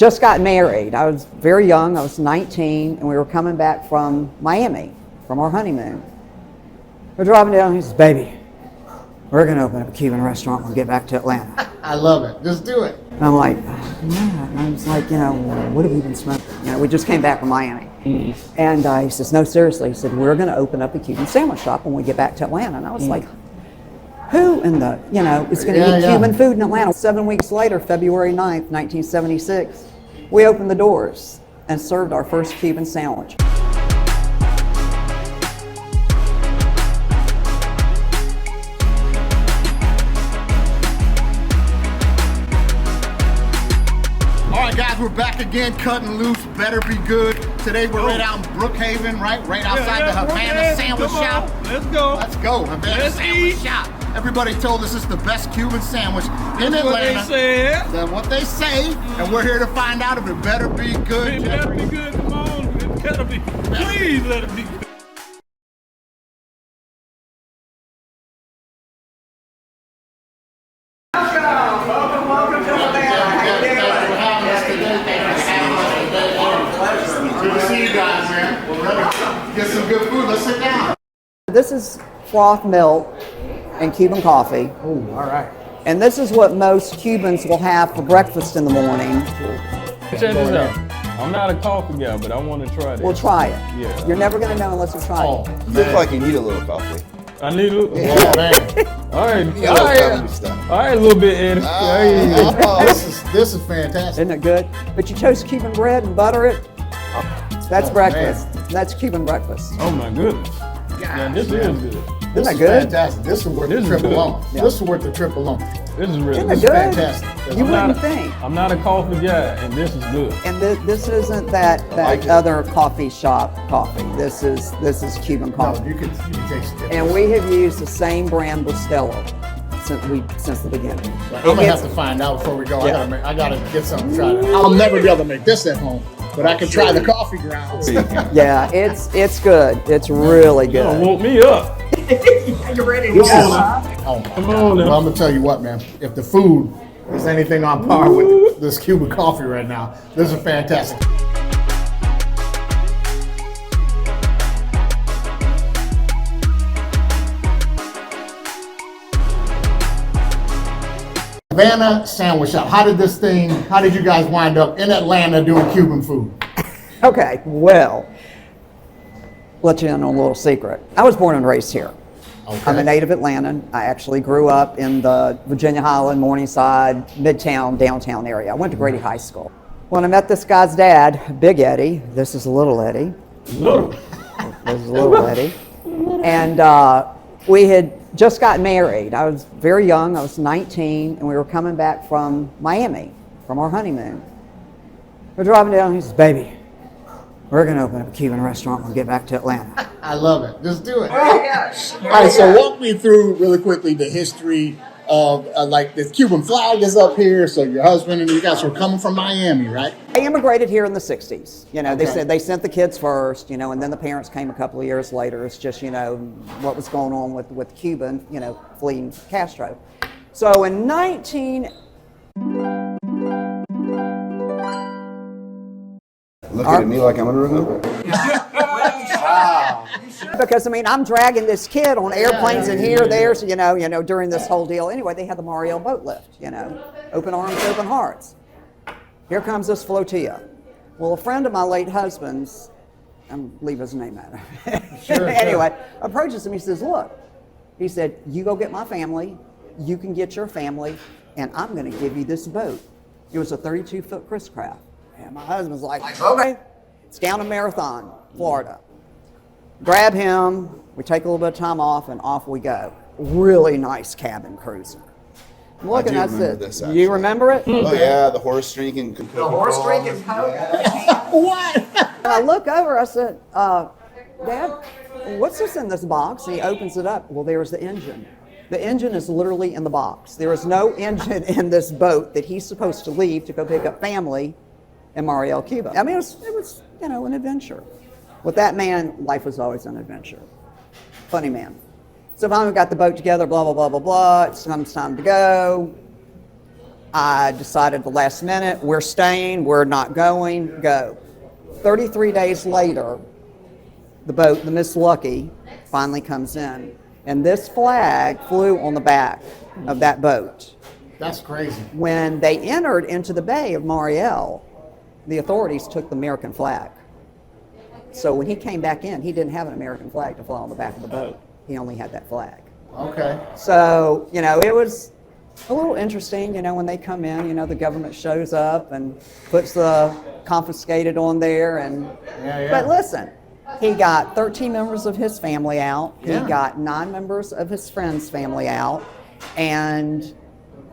just got married. I was very young. I was 19, and we were coming back from Miami from our honeymoon. We're driving down. He says, "Baby, we're going to open up a Cuban restaurant when we get back to Atlanta." I love it. Just do it. And I'm like, "Yeah." And I was like, what have we been smoking? We just came back from Miami. Mm-hmm. And he says, "No, seriously." He said, "We're going to open up a Cuban sandwich shop when we get back to Atlanta." And I was like, who in the, is going to eat Cuban food in Atlanta? 7 weeks later, February 9th, 1976, we opened the doors and served our first Cuban sandwich. Guys, we're back again, Kuttin Loose, better be good. Today we're right out in Brookhaven, right outside the Havana Sandwich Shop. Let's go. Let's go, Havana Sandwich Shop. Everybody told us it's the best Cuban sandwich in Atlanta. What they said. That's what they say, and we're here to find out if it better be good. It better be good, come on. It better be. Please let it be good. Welcome to Good to see you guys, man. We're ready to get some good food. Let's sit down. This is froth milk and Cuban coffee. Oh, all right. And this is what most Cubans will have for breakfast in the morning. Check this out. I'm not a coffee guy, but I want to try this. We'll try it. Yeah. You're never going to know unless you try it. You look like you need a little coffee. I need a Yeah, man. All right. You got a little coffee stuff. All right, a little bit, Eddie. This is fantastic. Isn't it good? But you toast Cuban bread and butter it. That's breakfast. Man. That's Cuban breakfast. Oh my goodness. Yeah, this is good. Isn't This that is good? fantastic. This is worth the This is triple good. lump. Yeah. This is worth the triple lump. This is really Isn't good. it good? Fantastic. You I'm wouldn't not a- think. I'm not a coffee guy, and this is good. And this isn't that like it. other coffee shop coffee. This is Cuban No, coffee. you can taste it. And we have used the same brand Bustelo since the beginning. I'm gonna have to find out before we go. Yeah. I gotta get something to try. I'll never be able to make this at home, but I can try the coffee grounds. Yeah, it's good. It's really You don't good. want me up. You ready? This is, oh my Come God. on now. Well, I'm gonna tell you what, man. If the food is anything on par with this Cuban coffee right now, this is fantastic. Havana Sandwich Shop. How did you guys wind up in Atlanta doing Cuban food? Okay, well, let you in on a little secret. I was born and raised here. Okay. I'm a native Atlantan. I actually grew up in the Virginia Highland, Morningside, Midtown, downtown area. I went to Grady High School. When I met this guy's dad, Big Eddie, this is Little Eddie. Look. This is Little Eddie. And we had just got married. I was very young. I was 19, and we were coming back from Miami from our honeymoon. We're driving down. He says, "Baby, we're going to open up a Cuban restaurant when we get back to Atlanta." I love it. Just do it. All right, so walk me through really quickly the history of like the Cuban flag is up here. So your husband and you guys were coming from Miami, right? I immigrated here in the 60s. They Okay. said they sent the kids first, and then the parents came a couple of years later. It's just, what was going on with Cuban, fleeing Castro. So in 19... Looking at me like I'm gonna remember. Because I'm dragging this kid on airplanes and here, there, so during this whole deal. Anyway, they had the Mario boat lift, open arms, open hearts. Here comes this flotilla. Well, a friend of my late husband's, leave his name out. Sure. Anyway, approaches him. He says, "Look," he said, "you go get my family. You can get your family, and I'm going to give you this boat." It was a 32-foot Chris Craft. And my husband's like, "Okay." It's down in Marathon, Florida. Grab him, we take a little bit of time off, and off we go. Really nice cabin cruiser. I'm looking, I remember this, said, actually. "You remember it?" Oh yeah, the horse drink and The horse drink and Coke. What? And I look over, I said, "Dad, what's this in this box?" And he opens it up. Well, there's the engine. The engine is literally in the box. There is no engine in this boat that he's supposed to leave to go pick up family in Mario, Cuba. It was an adventure. With that man, life was always an adventure. Funny man. So finally we got the boat together, blah, blah, blah, blah, blah. It's time to go. I decided the last minute, we're staying, we're not going, go. 33 days later, the boat, the Miss Lucky, finally comes in. And this flag flew on the back of that boat. That's crazy. When they entered into the Bay of Mariel, the authorities took the American flag. So when he came back in, he didn't have an American flag to fly on the back of the boat. He only had that flag. Okay. So, it was a little interesting, when they come in, the government shows up and puts the confiscated on there. But listen, he got 13 members of his family out. Yeah. He got 9 members of his friend's family out. And,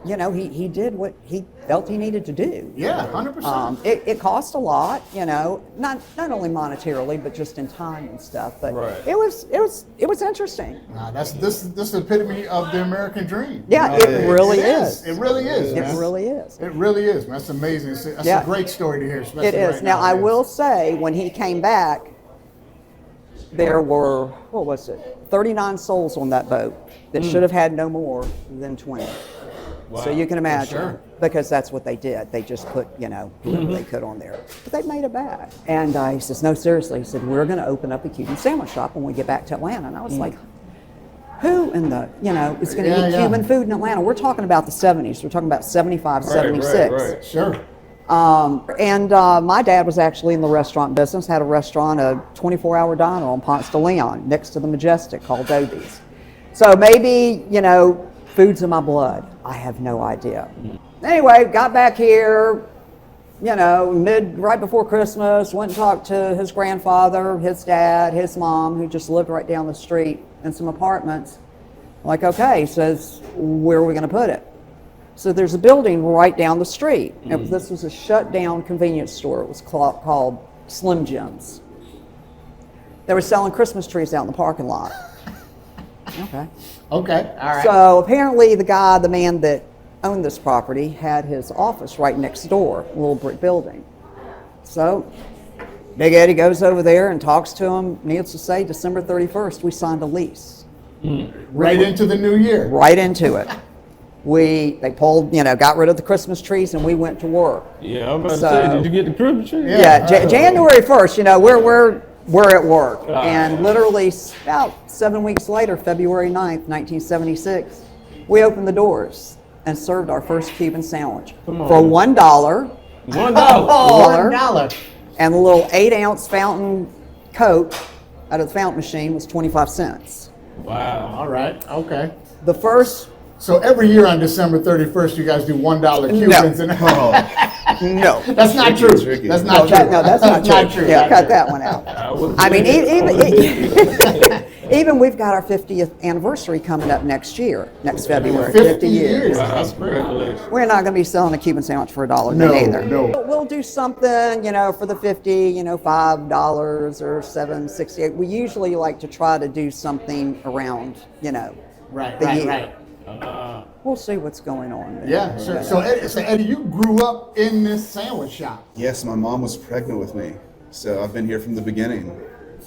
he did what he felt he needed to do. Yeah, 100%. It cost a lot, not only monetarily, but just in time and stuff. But Right. it was interesting. Nah, this is the epitome of the American dream. Yeah, You know, it really is. It really is. It man. really is. It really is, man. That's amazing. That's Yeah. a great story to hear. Especially It is. right Now, I It is. will say, when he came back, there were, 39 souls on that boat that should have had no more than 20. So you can imagine, sure. because that's what they did. They just put, whoever they could on there. But they made it back. And he says, no, seriously. He said, we're going to open up a Cuban sandwich shop when we get back to Atlanta. And I was like, who in the, is going to eat Cuban food in Atlanta? We're talking about the 70s. We're talking about 75, 76. Right. Sure. And my dad was actually in the restaurant business, had a restaurant, a 24-hour diner on Ponce de Leon next to the Majestic called Dobie's. So maybe, food's in my blood. I have no idea. Anyway, got back here, right before Christmas, went and talked to his grandfather, his dad, his mom, who just lived right down the street in some apartments. Like, okay, he says, where are we going to put it? So there's a building right down the street. This was a shut down convenience store. It was called Slim Jims. They were selling Christmas trees out in the parking lot. Okay. Okay. All right. So apparently the man that owned this property had his office right next door, a little brick building. So Big Eddie goes over there and talks to him. Needless to say, December 31st, we signed a lease. Right into the new year. Right into it. They pulled, got rid of the Christmas trees and we went to work. Yeah, I'm about to So- say, did you get the Christmas tree? January 1st, we're at work. And literally about 7 weeks later, February 9th, 1976, we opened the doors and served our first Cuban sandwich Come on. for $1. $1. $1. And the little 8-ounce fountain Coke out of the fountain machine was 25 cents. Wow. All right. Okay. The first, So every year on December 31st, you guys do $1 Cubans. no. That's not true. tricky. That's not true. That's not true. Yeah, cut that one out. I mean, even we've got our 50th anniversary coming up next February. 50 years. Wow, congratulations. We're not going to be selling a Cuban sandwich for $1 No, either. no. We'll do something, for the 50, $5 or $7.68. We usually like to try to do something around, Right. the year. Right. We'll see what's going on. Yeah. Sure. So Eddie, you grew up in this sandwich shop. Yes, my mom was pregnant with me, so I've been here from the beginning.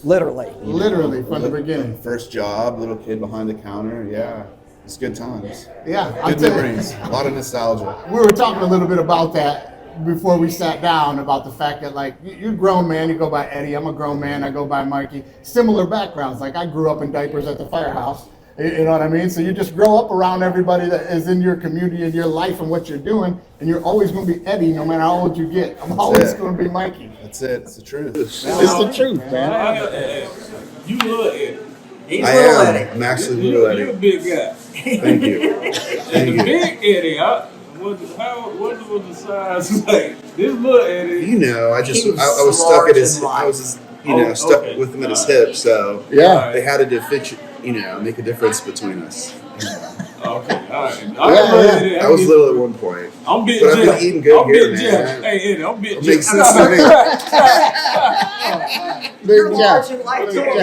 Literally. Literally from the beginning. First job, little kid behind the counter. Yeah, it's good times. Yeah. I'll Good tell you. memories. A lot of nostalgia. We were talking a little bit about that before we sat down, about the fact that, like, you're a grown man, you go by Eddie. I'm a grown man, I go by Mikey. Similar backgrounds. Like, I grew up in diapers at the firehouse. You know what I mean? So you just grow up around everybody that is in your community and your life and what you're doing, and you're always going to be Eddie no matter how old you get. I'm always it. going to be Mikey. That's it. It's the truth. It's the truth, man. You look Eddie. He's I little am. Eddie. I'm actually little You're a Eddie. big guy. Thank you. Thank The you. big Eddie, what was the size like? This little Eddie. You know, I He was was stuck large at his. and I was, Oh, stuck okay. with him at his hip. So Yeah. they had to fit. Make a difference between us. Okay, all right. Yeah. I was little at one point. I'm big But I've been Jeff. eating good I'm here, big man. Jeff. Hey, Eddie, I'm big It makes Jeff. sense to me. Big Jeff. Large and light. Big Jeff.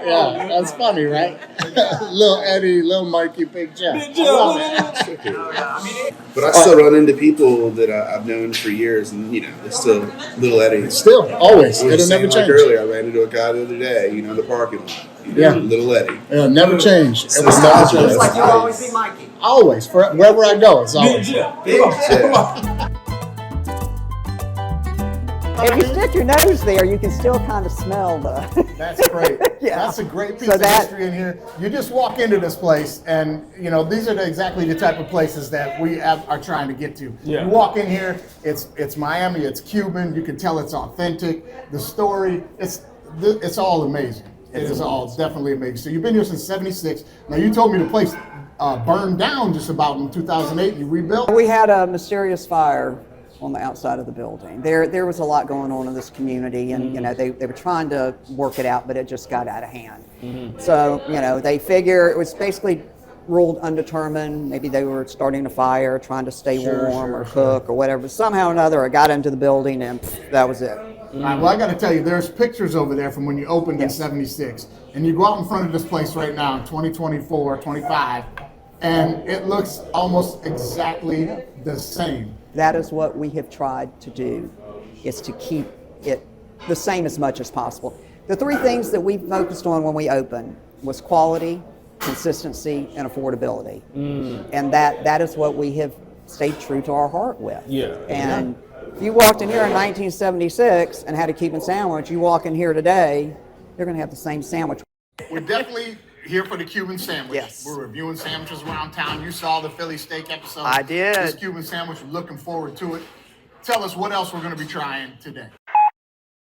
Yeah, that's funny, right? Little Eddie, little Mikey, Big Jeff. Big I love it. Jeff. But I still run into people that I've known for years, and they're still little Eddie. Still, always. We were It'll never saying, like change. earlier, I ran into a guy the other day, in the parking lot. Yeah. Little Eddie. It'll never change. It will never nostalgia. change. Just like you'll always be Mikey. Always, for wherever I go, it's Big always. Jeff. Big Jeff. If you stick your nose there, you can still kind of smell the. That's great. Yeah. That's a great piece So of that- history in here. You just walk into this place, and you know these are exactly the type of places that we are trying to get to. Yeah. You walk in here, it's Miami, it's Cuban. You can tell it's authentic. The story, it's all amazing. It is all definitely amazing. So you've been here since '76. Now you told me the place burned down just about in 2008. And you rebuilt. We had a mysterious fire on the outside of the building. There was a lot going on in this community, and you know they were trying to work it out, but it just got out of hand. So you know they figure it was basically ruled undetermined. Maybe they were starting a fire, trying to stay warm or cook or whatever. But somehow or another, it got into the building, and that was it. All right, well, I got to tell you, there's pictures over there from when you opened in '76, and you go out in front of this place right now in 2024, 25, and it looks almost exactly the same. That is what we have tried to do, is to keep it the same as much as possible. The three things that we focused on when we opened was quality, consistency, and affordability. And that is what we have stayed true to our heart with. Yeah. And if you walked in here in 1976 and had a Cuban sandwich, you walk in here today, you're going to have the same sandwich. We're definitely here for the Cuban sandwich. Yes. We're reviewing sandwiches around town. You saw the Philly steak episode. I did. This Cuban sandwich, we're looking forward to it. Tell us what else we're going to be trying today.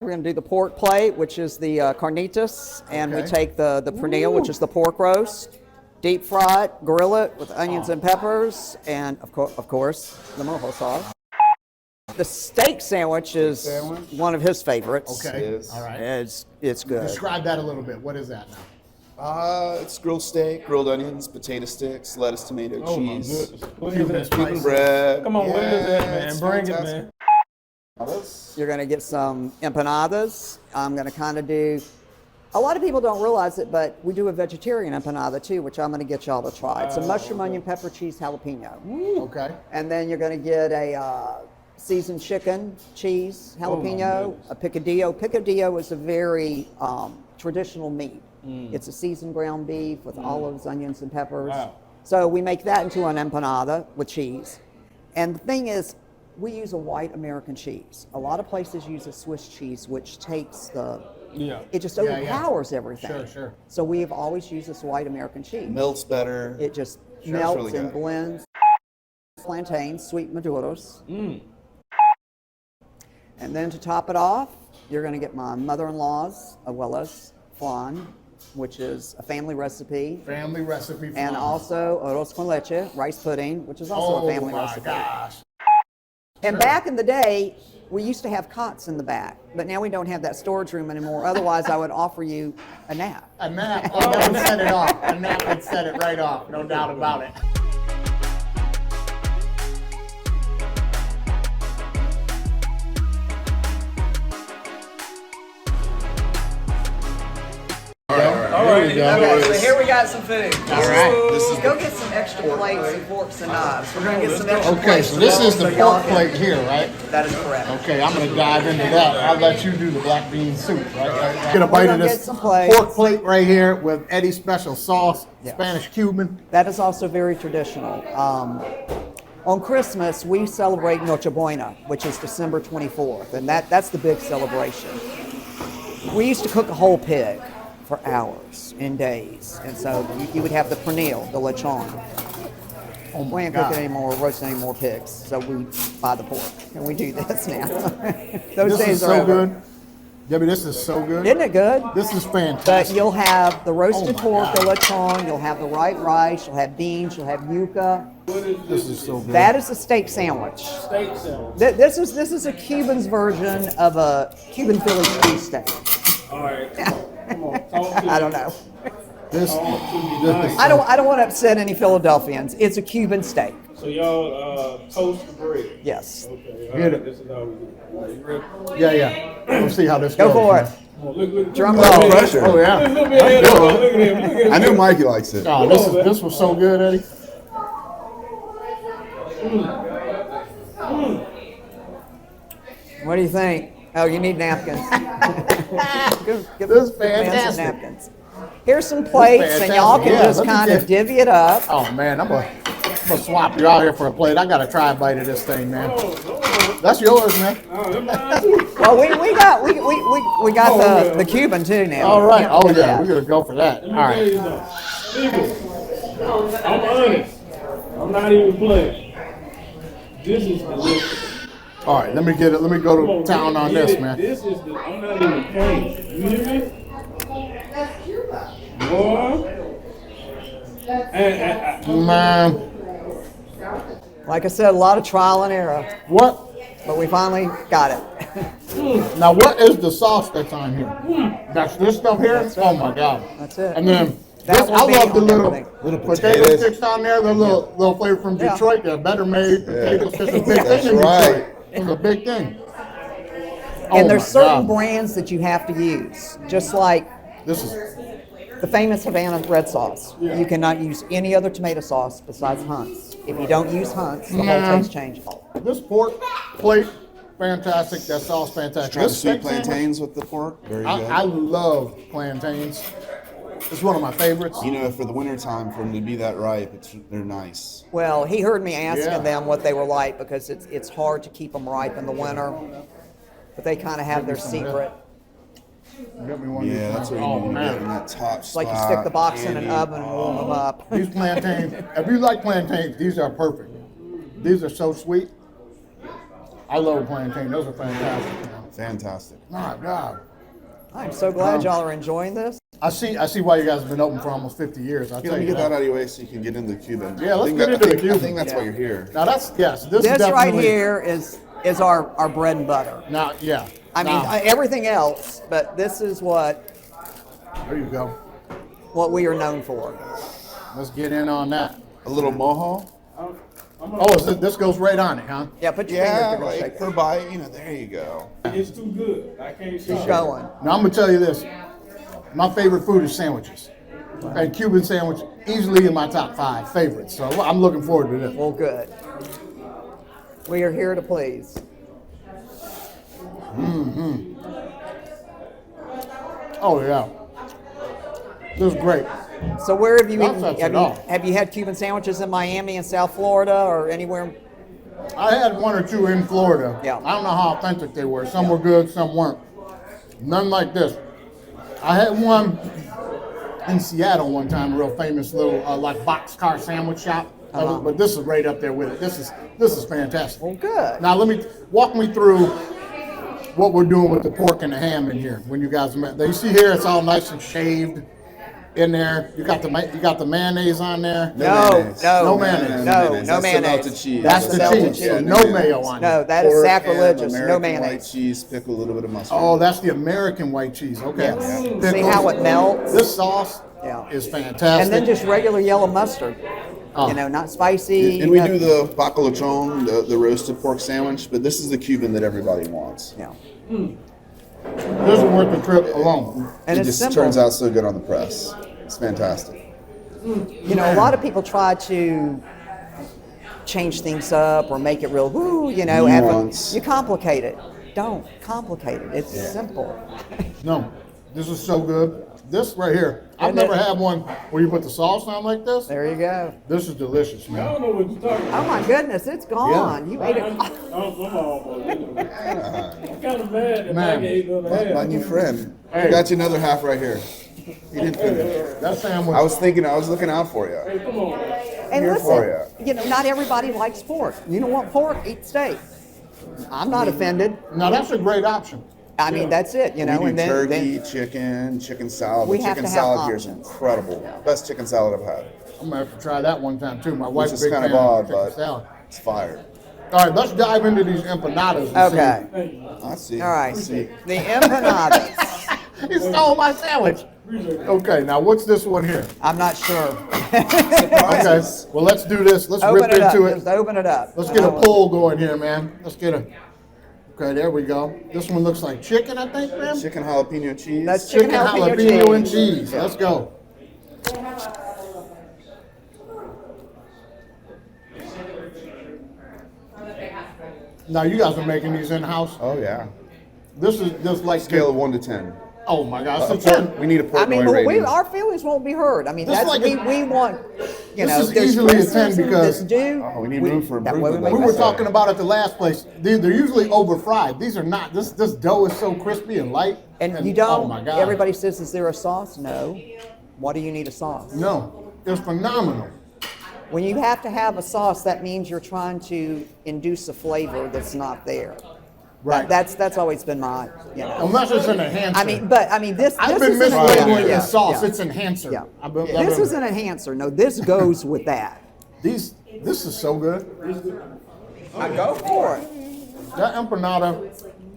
We're going to do the pork plate, which is the carnitas, and we Okay. take the pernil, which is the pork roast, deep fry it, grill it with onions and peppers, and of course, the mojo sauce. The steak sandwich is one of his favorites. Okay. It is. All right. It's good. Describe that a little bit. What is that now? It's grilled steak, grilled onions, potato sticks, lettuce, tomato, Oh my cheese, goodness. What is that? Cuban bread. Come on, what is that, man? it's Bring it, fantastic. man. You're going to get some empanadas. I'm going to kind of do, a lot of people don't realize it, but we do a vegetarian empanada too, which I'm going to get y'all to try. It's a mushroom, onion, pepper, cheese, jalapeno. Okay. And then you're going to get a seasoned chicken, cheese, jalapeno, a picadillo. Picadillo is a very traditional meat. It's a seasoned ground beef with olives, onions, and peppers. Wow. So we make that into an empanada with cheese. And the thing is, we use a white American cheese. A lot of places use a Swiss cheese, which takes it just Yeah, yeah. overpowers everything. Sure, sure. So we have always used this white American cheese. Melts better. It just Sure, it's melts really and good. blends. Plantains, sweet maduros. And then to top it off, you're going to get my mother-in-law's abuela's flan, which is a family recipe. Family recipe. And flan. also arroz con leche, rice pudding, which is also a family my recipe. gosh. And back in the day, we used to have cots in the back, but now we don't have that storage room anymore. Otherwise, I would offer you a nap. A nap. Oh, that would set it off. A nap would set it right off. No doubt about it. All right, we go. Okay, so here we got some food. All right. This is Go get some extra plates and forks and knives. We're gonna get some extra Okay, plates. so this is the so y'all pork can- plate here, right? That is correct. Okay, I'm gonna dive into that. I'll let you do the black bean soup, right? Get a bite of gonna this get some plates. pork plate right here with Eddie's special sauce, Yeah. Spanish Cuban. That is also very traditional. On Christmas, we celebrate Noche Buena, which is December 24th, and that's the big celebration. We used to cook a whole pig for hours and days, and so you would have the pernil, the lechon. Oh We my ain't God. cooking any more, roasting any more pigs, so we buy the pork, and we do this now. Those This days is are so over. good. Debbie, this is so good. Isn't it good? This is But fantastic. you'll have the roasted Oh my pork, the God. lechon, you'll have the white rice, you'll have beans, you'll have yuca. This is so good. That is a steak sandwich. Steak sandwich. This is a Cuban's version of a Cuban Philly cheesesteak. All right. Come on. Talk to I me. don't know. This, this I don't want to upset any Philadelphians. It's a Cuban steak. So y'all toast the bread. Yes. Okay. Get All right. it. This is how we do it. All right, you ready? Yeah, yeah. We'll see how this Go goes. for it. Come on, look. Drum look, roll. look, Pressure. Oh yeah. Look at him. Look at him. Look at him. I knew Mikey likes it. Oh, this was so good, Eddie. What do you think? Oh, you need napkins. Give This is the man some fantastic. napkins. Here's some plates, and y'all fantastic. can Yeah, just let me kind of get- divvy it up. Oh man, I'm gonna I'm gonna swap you out here for a plate. I gotta try a bite of this thing, man. That's yours, man. Well, we got the Cuban too now. All right. Oh yeah, Yeah. we're gonna go for that. All right. I'm honest. I'm not even playing. This is delicious. All right. Let me get it. Let me go Come on, to town on get this, it. man. This is the. I'm not even playing. You hear me? Boy. Man, Like I said, a lot of trial and error, what? but we finally got it. Now, what is the sauce that's on here? That's this stuff here? Oh my God. That's it. And then That this, will I be love the on little everything. potato Potatoes. sticks on there. The little flavor from Yeah. Detroit. They're better made potato sticks. A big That's thing in right. Detroit. It's a big thing. And Oh there's my certain God. brands that you have to use, just like This is the famous Havana red sauce. You cannot use any other tomato sauce besides Hunt's. If you don't use Hunt's, the whole Yeah. taste changes. this pork plate. Fantastic. That sauce fantastic. Try the This sweet steak sandwich, plantains with the pork. Very good. I love plantains. It's one of my favorites. You know, for the winter time, for them to be that ripe, they're nice. Well, he heard me asking Yeah. them what they were like because it's hard to keep them ripe in the winter, but they kind of have their secret. Get me one of these Yeah, that's what you things. need to man. get in that top It's like you spot, stick the box in an candy. oven and warm them up. These plantains, if you like plantains, these are perfect. These are so sweet. I love plantains. Those are fantastic. Fantastic. My God. I'm so glad y'all are enjoying this. I see why you guys have been open for almost 50 years. I'll Yeah, tell let me you get that out of your way so you can get into Cuban. Yeah, let's I think get that- into the I think- Cuban. I think that's why Yeah. you're here. Now this is This definitely, right here is our bread and butter. Now, yeah. I mean, Now, everything else, but this is what there you go. we are known for. Let's get in on that. A little mojo. Oh, this goes right on it, huh? Yeah, put your Yeah, finger like per bite. You know, there you go. It's too good. I can't Keep stop. going. Now I'm gonna tell you this. My favorite food is sandwiches. And Cuban sandwich easily in my top 5 favorites. So I'm looking forward to this. Well, good. We are here to please. Oh yeah. This is great. So where have you That eaten? sets Have it you, off. have you had Cuban sandwiches in Miami and South Florida or anywhere? I had 1 or 2 in Florida. Yeah. I don't know how authentic they were. Some were good, some weren't. None like this. I had one in Seattle one time, a real famous little like boxcar sandwich shop. But this is right up there with it. This is fantastic. Well, good. Now walk me through what we're doing with the pork and the ham in here. When you guys met, you see here it's all nice and shaved in there. You got the mayonnaise on there. No mayonnaise. No mayonnaise. No That's mayonnaise. the melted cheese. That's the melted cheese. cheese. So no mayo on No, it. that is Pork, sacrilegious. ham, No American white mayonnaise. cheese, pickle, a little bit of mustard. Oh, that's the American white cheese. Okay. Yes. Pickles. See how it melts? This sauce Yeah. is fantastic. And then just regular yellow mustard. Oh. You know, not spicy. And we nothing. do the bacalachon, the roasted pork sandwich, but this is the Cuban that everybody wants. Yeah. This is worth the trip alone. And It it's just simple. turns out so good on the press. It's fantastic. You know, a lot of people try to change things up or make it real, woo, you know, Nuance. you complicate it. Don't complicate it. It's simple. No, this is so good. This right here, I've And never then- had one where you put the sauce on like this. There you go. This is delicious, I man. don't know what you're talking Oh about. my goodness, it's gone. You ate it. I'm kind of mad that Man. Mike ate the other My half. new friend. Hey. I got you another half right here. You didn't finish. That sandwich. I was looking out for you. Hey, come on, man. And Here for listen, you know, not everybody likes pork. You don't want pork, eat steak. I'm not offended. Now that's a great option. I mean, that's it, you know. We do And then, turkey, then chicken salad. We The have chicken to have salad here is options. incredible. Best chicken salad I've had. I'm gonna have to try that one time too. My wife's Which a is big kind fan of odd, chicken but salad. it's fire. All right, let's dive into these empanadas. And okay. I see. All right. I see. The empanadas. See. He stole my sandwich. Okay, now what's this one here? I'm not sure. Okay, well let's do this. Let's Open rip it up. into it. Just open it up. Let's get a pull going here, man. Let's get a. Okay, there we go. This one looks like chicken, I think, man. Chicken jalapeno cheese. That's Chicken jalapeno jalapeno and cheese. cheese. Let's go. Now you guys are making these in house. Oh yeah. This is just like Scale of 1 to 10. Oh my gosh, it's a 10. We need a I mean, Portnoy rating. our feelings won't be hurt. I mean, This is that's like we want. You this know, is there's easily a 10 criticism, because- this due. Oh, we need room for that way improvement, make We like were I that- talking about at the last place. They're usually over fried. These are not. This dough is so crispy and light. And you don't. Oh my god. Everybody says, "Is there a sauce?" No. Why do you need a sauce? No, it's phenomenal. When you have to have a sauce, that means you're trying to induce a flavor that's not there. Right. That's always been my, you know. Unless it's an enhancer. I mean, this. I've this been is an mislabeling enhancer. it as sauce. Yeah. It's enhancer. Yeah. This This is an enhancer. No, this goes with that. This is so good. I go for it. That empanada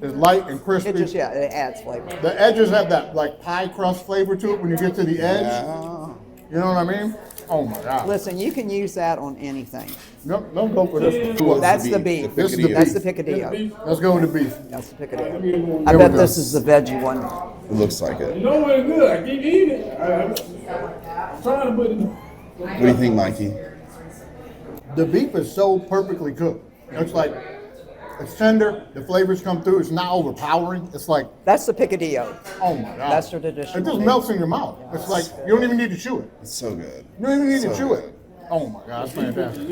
is light and crispy. It just it adds flavor. The edges have that like pie crust flavor to it when you get to the edge. Yeah. You know what I mean? Oh my god. Listen, you can use that on anything. Don't go for this one. That's the beef. This is the That's the beef. picadillo. Let's go with the beef. That's the picadillo. Here I we bet go. this is the veggie one. It looks like it. You know it's good. I keep eating it. I'm trying to put it. What do you think, Mikey? The beef is so perfectly cooked. It's like it's tender. The flavors come through. It's not overpowering. It's like, That's the picadillo. oh my god. That's the traditional It just beef. melts in your mouth. It's like you don't even need to chew it. It's so good. You don't even need to So chew good. it. Oh my god, it's fantastic.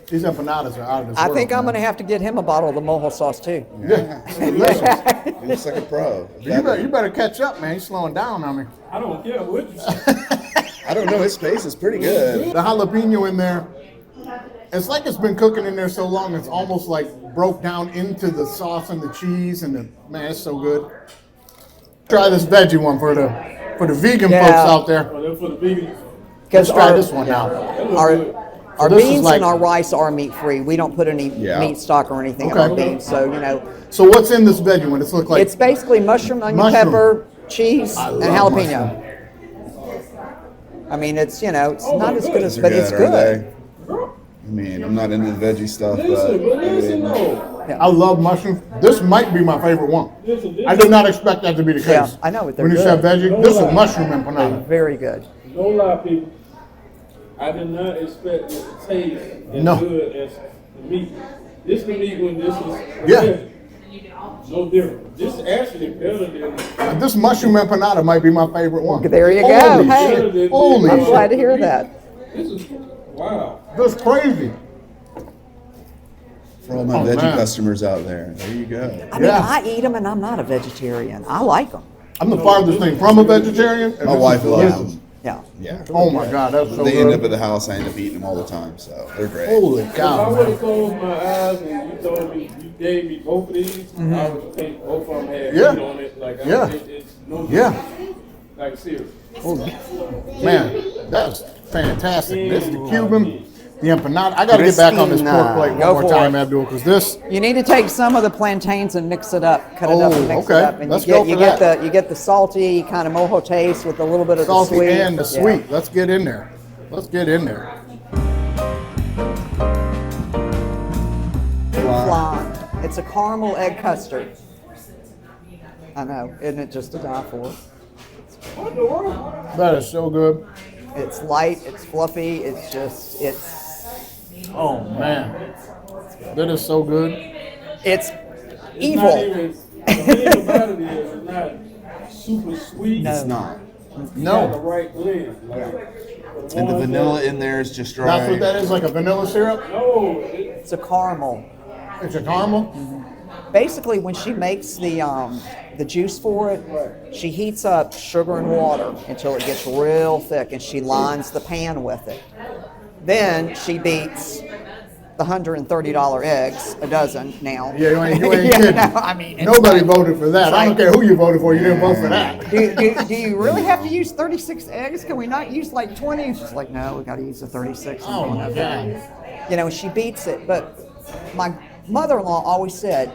These empanadas are out of this I world. think I'm man. going to have to get him a bottle of the mojo sauce too. Yeah, it's delicious. He looks like a pro. You better catch up, man. He's slowing down on me. I don't care what you say. I don't know. His face is pretty good. The jalapeno in there, it's like it's been cooking in there so long, it's almost like broke down into the sauce and the cheese, and man, it's so good. Try this veggie one for the vegan Yeah. folks out there. Oh, that's for the vegan. Let's try this one now. Our this is beans like- and our rice are meat free. We don't put any Yeah. meat stock or anything in Okay. our beans. So, you know, So what's in this veggie one? It's look like it's basically mushroom, onion, Mushroom. pepper, cheese, I and love jalapeno. mushroom. I mean, it's, you know, it's not as good as, They're but it's are good. they? I mean, I'm not into the veggie stuff, Listen, but though. I love mushrooms. This might be my favorite one. I did not expect that to be the case. Yeah, I know, but they're when you good. said veggie, this is mushroom empanada. Very good. No lie, people. I did not expect it to taste as No. good as the meat. This the meat when this is Yeah. no different. This is actually better than This mushroom empanada might be my favorite one. There you go. Holy Hey, shit. Holy I'm shit. glad to hear that. this is wow. That's crazy. for all my Oh, veggie man. customers out there, there you go. I mean, Yeah. I eat them and I'm not a vegetarian. I like them. I'm the farthest thing from a vegetarian. and My this is wife loves delicious. them. Yeah. Yeah. Oh my god, that's so They good. end up at the house. I end up eating them all the time, so they're great. Holy If I cow, would man. have closed my eyes and you told me you gave me both of these, I would think both of them had Yeah. meat on it. Like Yeah. it's no Yeah. like serious. Man, that's fantastic. This is the Cuban, the empanada. I gotta get back on this pork plate Go one more for time, it. Abdul, because this, You need to take some of the plantains and mix it up, cut it up and mix okay. it up, and Let's you go get for that. you get the salty kind of mojo taste with a little bit of salty the sweet and the Yeah. sweet. Let's get in there. Let's get in there. Flan. It's a caramel egg custard. I know, isn't it just to die for? What the world? That is so good. It's light, it's fluffy, it's Oh man, that is so good. it's Not evil. even, the thing about it is it's not super sweet. No. It's not. It's got the No, right blend. Like, And the ones vanilla in there is just right. that's what that is, like a vanilla syrup. No, It's a caramel. It's a caramel. Basically, when she makes the juice for it, she heats up sugar and water until it gets real thick, and she lines the pan with it. Then she beats the $130 eggs a dozen now. Yeah, you ain't Yeah, kidding. no, I mean, it's Nobody like- voted for that. I don't like- care who you voted for. You didn't vote for that. do you really have to use 36 eggs? Can we not use like 20? And she's like, no, we got to use the 36. Oh my god. You know, she beats it. But my mother-in-law always said,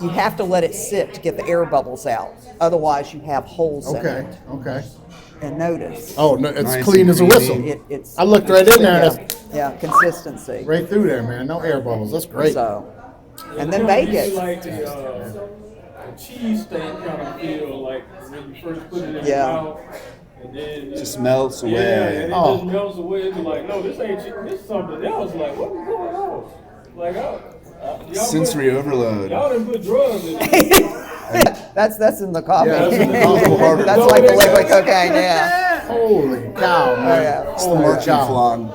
you have to let it sit to get the air bubbles out. Otherwise, you have holes in Okay. it. Okay. And notice, Oh no, it's Nice clean and as a creamy. whistle. it's I looked right in there. And yeah, it's yeah, consistency. right through there, man. No air bubbles. That's great. So, and then bake it's it. like the cheese thing kind of feel like when you first put it in Yeah. your mouth. And then it Just melts away. Yeah, and it Oh. just melts away. It's like, no, this ain't cheese. This is something else. Like, what is going on? Like, y'all Sensory overload. Y'all didn't put drugs in it. That's in the coffee. Yeah, that's in the coffee. That's like the liquid cocaine. Yeah. Holy cow, man. yeah. It's the merchant flan.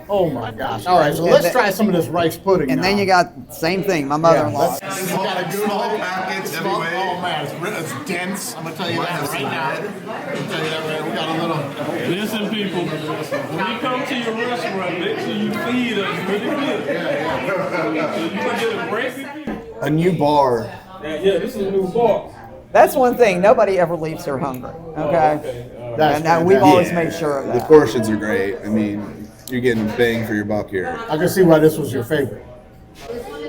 Oh my gosh. All right, so let's try some of this rice pudding. And now. then you got same thing. My mother-in-law. We got a good Small packets Oh everywhere. man, it's dense. I'm gonna tell you that right now. I'm gonna tell you that right. We got a little. Listen, people, when you come to your restaurant, make sure you feed us really good. So you can get a break. A new bar. Yeah, this is a new bar. That's one thing. Nobody ever leaves here hungry. Okay. That's And we've always Yeah. made sure of The that. portions are great. I mean, you're getting bang for your buck here. I can see why this was your favorite.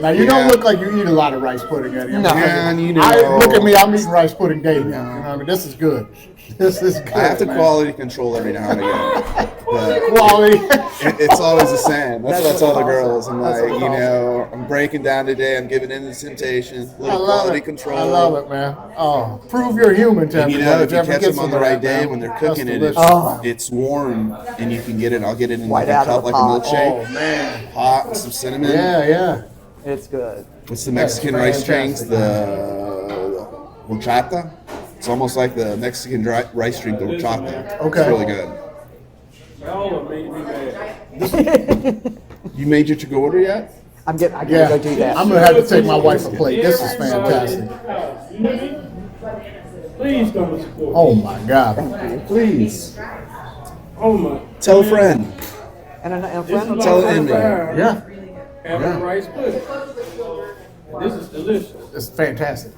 Now you don't look like you eat a lot of rice pudding, Eddie. No. Man, you know. Look at me. I'm eating rice pudding daily. You know what I mean? This is good. This is good. I have to man. quality control every now and again. But Quality. it's always the same. That's what I That's tell the awesome. girls. I'm That's like, awesome. you know, I'm breaking down today. I'm giving in to temptation. I Little love quality it. control. I love it, man. Oh, prove you're human to And you everybody. know, if you ever catch gets them on the into right that, day man. when they're That's cooking it, delicious. it's warm and you can get it. I'll get it in Right like a out of cup, the like a pot. milkshake. Oh man. Hot, with some cinnamon. Yeah. It's good. It's the Mexican rice drinks, fantastic. the horchata. It's almost like the Mexican rice drink, the horchata. Okay. It's really good. Y'all are making me mad. You made your to-go order yet? I gotta Yeah. go do that. I'm gonna have to take my wife a plate. This is fantastic. You hear me? Please come and support. Oh my God. Please. Oh my. Tell a friend. And a This is friend my Tell it first in me. time Yeah. having rice pudding. This is delicious. It's fantastic.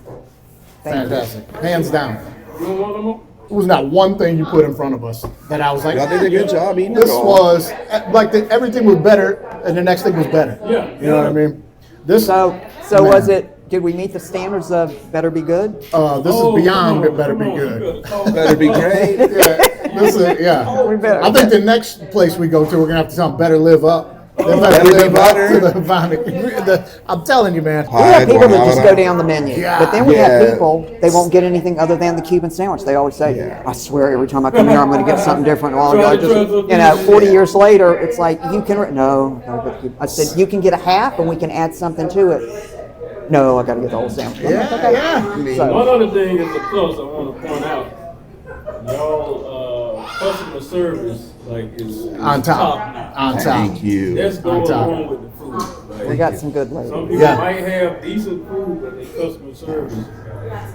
Thank you. Fantastic. Hands down. You want one more? There was not one thing you put in front of us that I was like, Y'all did a good job eating it this all. was like everything was better, and the next thing was better. Yeah. You know what I mean? This So Man. was it? Did we meet the standards of better be good? this Oh, is beyond come it better on, be come on. good. You better talk. Better be great. Yeah, this is yeah. We better- I think the next place we go to, we're gonna have to tell them better live up. They Better be live up better. to the Havana. I'm telling you, man. We have Hi, people that just Guanabana. go down the menu, Yeah. but then we have Yeah. people they won't get anything other than the Cuban sandwich. They always say, Yeah. "I swear, every time I come here, I'm going to get something different." Well, Try I to just, try something you know, different. 40 years later, it's like you can no. I said you can get a half, and we can add something to it. No, I got to get the whole sandwich. I'm like, okay. Yeah. So, One other thing is a plus I want to point out. Y'all customer service is On top. notch. On top. Thank you. That's going On top. on with the food. Like, we got some good some ladies. people Yeah. might have decent food, but their customer service,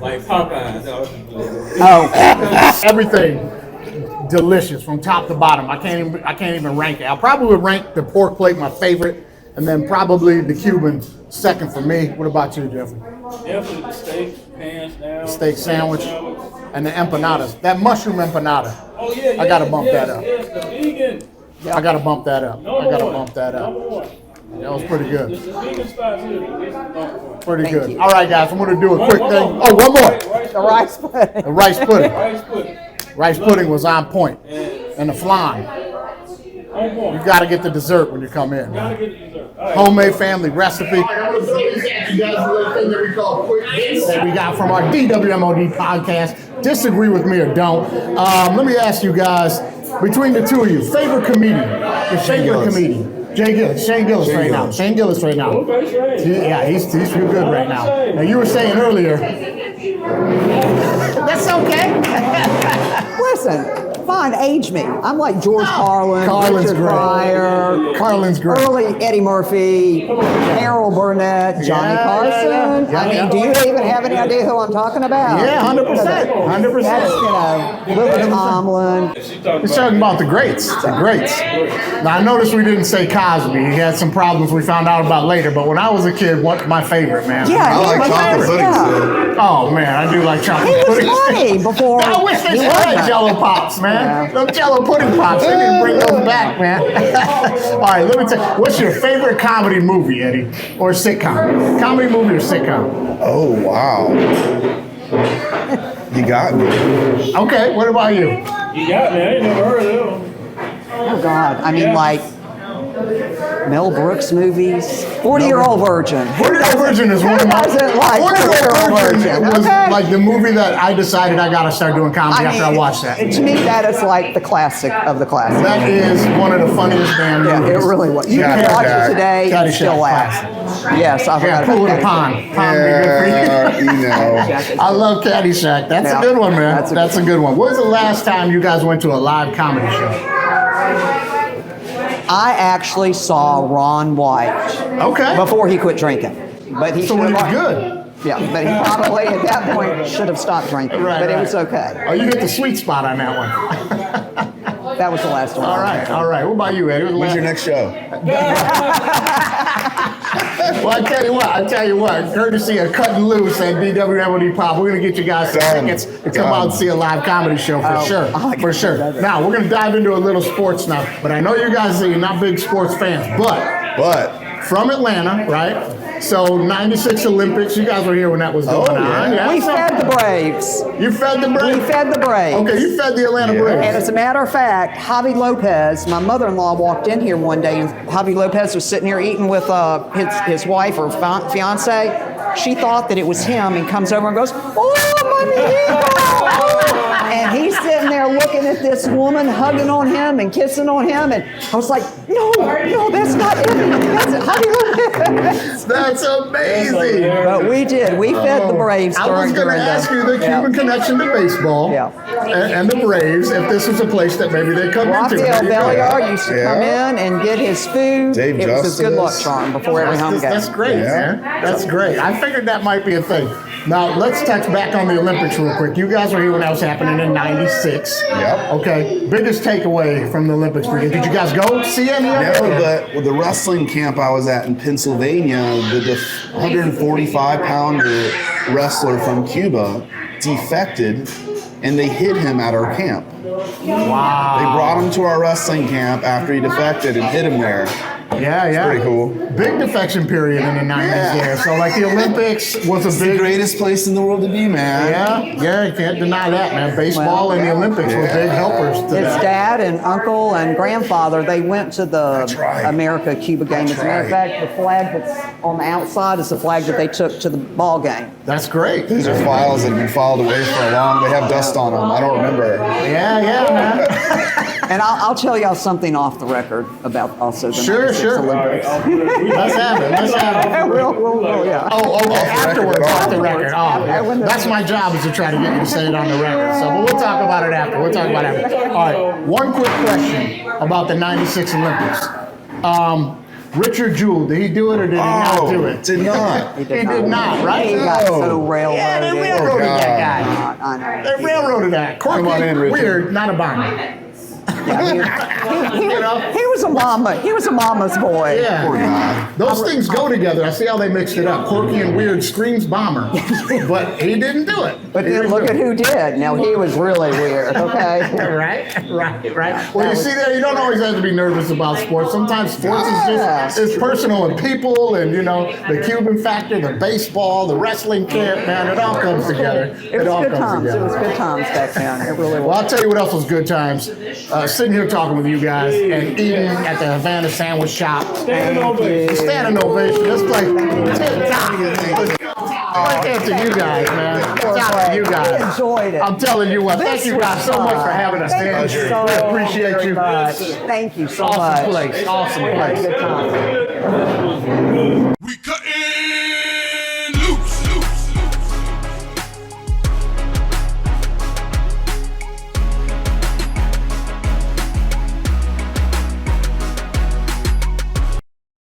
like Popeyes. Oh, Everything delicious from top to bottom. I can't even rank it. I probably would rank the pork plate my favorite, and then probably the Cuban second for me. What about you, Jeffrey? Definitely the steak, hands down. Steak sandwich and the empanadas. That mushroom empanada. Oh yeah, I gotta yes, bump yes, that up. Yes, the vegan. I gotta bump that up. Number I gotta one. bump that up. Number one. That was pretty good. The vegan spots here. This is number one. Pretty Thank good. you. All right, guys. I'm gonna do a quick One thing. more. Oh, one more. the rice pudding. The rice pudding. Rice pudding. Rice pudding was on point. And the flan. One more. You gotta get the dessert when you come in. Gotta get the dessert. All right. Homemade family recipe. I'm gonna throw this at you guys, a little thing that we call quick hits that we got from our DWMOD podcast. Disagree with me or don't. Let me ask you guys, between the two of you, favorite comedian? Your favorite Gillis. comedian? Jay Gillis. Shane Gillis Shane right now. Gillis. Shane Gillis right now. Okay, Shane. Yeah, he's real good right now. Now you were saying earlier. That's okay. Listen, fine, age me. I'm like George Carlin, Carlin's Richard great. Pryor, Carlin's great. early Eddie Murphy, Harold Burnett, Johnny Yeah, Carson. yeah. I mean, do you even have any idea who I'm talking about? Yeah, 100%. That's, 100%. Lily Tomlin. He's talking about the greats. The greats. Now I noticed we didn't say Cosby. He had some problems we found out about later. But when I was a kid, what my favorite, man. Yeah, I he's like my chocolate favorite, pudding yeah. still. Oh man, I do like chocolate He was pudding. funny before. I wish they he still had wasn't. Jello pops, man. Yeah. Those Jello pudding pops. They need to bring those back, man. All right, let me tell you. What's your favorite comedy movie, Eddie, or sitcom? Comedy movie or sitcom? Oh, wow. You got me. Okay. What about you? You got me. I ain't never heard of them. Oh God, I mean, like Mel Brooks movies. 40-Year-Old Virgin. 40-Year-Old Virgin is one of my. 40-Year-Old Virgin was like the movie that I decided I gotta start doing comedy after I watched that. To me, that is like the classic of the classics. That is one of the funniest damn movies. Yeah, it really was. You can watch it today and still laugh. Yes, I forgot Pool in about a Caddyshack. pond. Pond would be good for you. You know. I love Caddyshack. That's Yeah, a good one, man. that's That's a good one. When was the last time you guys went to a live comedy show? I actually saw Ron White Okay. before he quit drinking. But he So when should he was have- good. Yeah, but he probably at that point should have stopped drinking. Right, but right. it was okay. Oh, you hit the sweet spot on that one. That was the last one. All right, all right. What about you, Eddie? When's your next show? Well, I tell you what, courtesy of Kuttin Loose and BWMD Pop, we're gonna get you guys some Done. tickets to come out and see a live comedy show for sure, I for sure. Now we're gonna dive into a little sports now, but I know you guys are not big sports fans, but from Atlanta, right? So '96 Olympics, you guys were here when that was going on. Yeah. We fed the Braves. You fed the We Braves. fed the Braves. Okay, you fed the Atlanta Braves. And as a matter of fact, Javi Lopez, my mother-in-law, walked in here one day, and Javi Lopez was sitting here eating with his wife or fiance. She thought that it was him, and comes over and goes, "Oh, mommy!" And he's sitting there looking at this woman, hugging on him and kissing on him, and I was like, "No, that's not him. That's Javi Lopez." That's amazing. But we did. We fed the Braves I was during going to ask you the Cuban connection to baseball and the Braves, if this was a place that maybe they come into. Raphael There you go. Belliard used to come in and get his food. Dave it was his good luck Justice. charm before every home game. That's great, man. That's great. I figured that might be a thing. Now, let's touch back on the Olympics real quick. You guys were here when that was happening in '96. Yep. Okay. Biggest takeaway from the Olympics for you. Did you guys go see any of it? No, but with the wrestling camp I was at in Pennsylvania, the 145-pounder wrestler from Cuba defected, and they hid him at our camp. Wow. They brought him to our wrestling camp after he defected and hid him there. Yeah. Pretty cool. Big defection period in the '90s there. So, like, the Olympics was It's a the big. greatest place in the world to be, man. Yeah, you can't deny that, man. Baseball and the Olympics were big helpers to His that. dad and uncle and grandfather, they went to the right. America-Cuba game. As a matter of right. fact, the flag that's on the outside is the flag that they took to the ball game. That's great. These are files that have been filed away for a long. They have dust on them. I don't remember. Yeah, man. And I'll tell y'all something off the record about also the Sure, 96 sure. Olympics. Let's have it. We'll, yeah. Oh, afterwards, off the record. Oh, Afterwards. that's my job, is to try to get you to say it on the record. So, but we'll talk about it after. All right, one quick question about the '96 Olympics. Richard Jewell, did he do it or did he not do it? Did not. He did not, right? He got so No. railroaded. Yeah, they railroaded that guy. I know. They railroaded that. Quirky, Come on in, Richard. weird, not a bomber. He was a mama. He was a mama's boy. Yeah. Poor guy. Those things go together. I see how they mixed it up. Quirky and weird screams bomber. But he didn't do it. But then look at who did. Now he was really weird. Okay. Right. Well, you see there, you don't always have to be nervous about sports. Sometimes sports is just it's personal and people and the Cuban factor, the baseball, the wrestling camp, man, it all comes together. It was good times. It was good times back then. It really Well, was. I'll tell you what else was good times. Sitting here talking with you guys and eating at the Havana Sandwich Shop. Standing ovation. Standing ovation. This place. Tip to you guys, man. Top to you guys. We enjoyed it. I'm telling you what. Thank you guys so much for having us. Thank you so We appreciate you. much. Thank you so much. Awesome place. Awesome place. Good time. We cut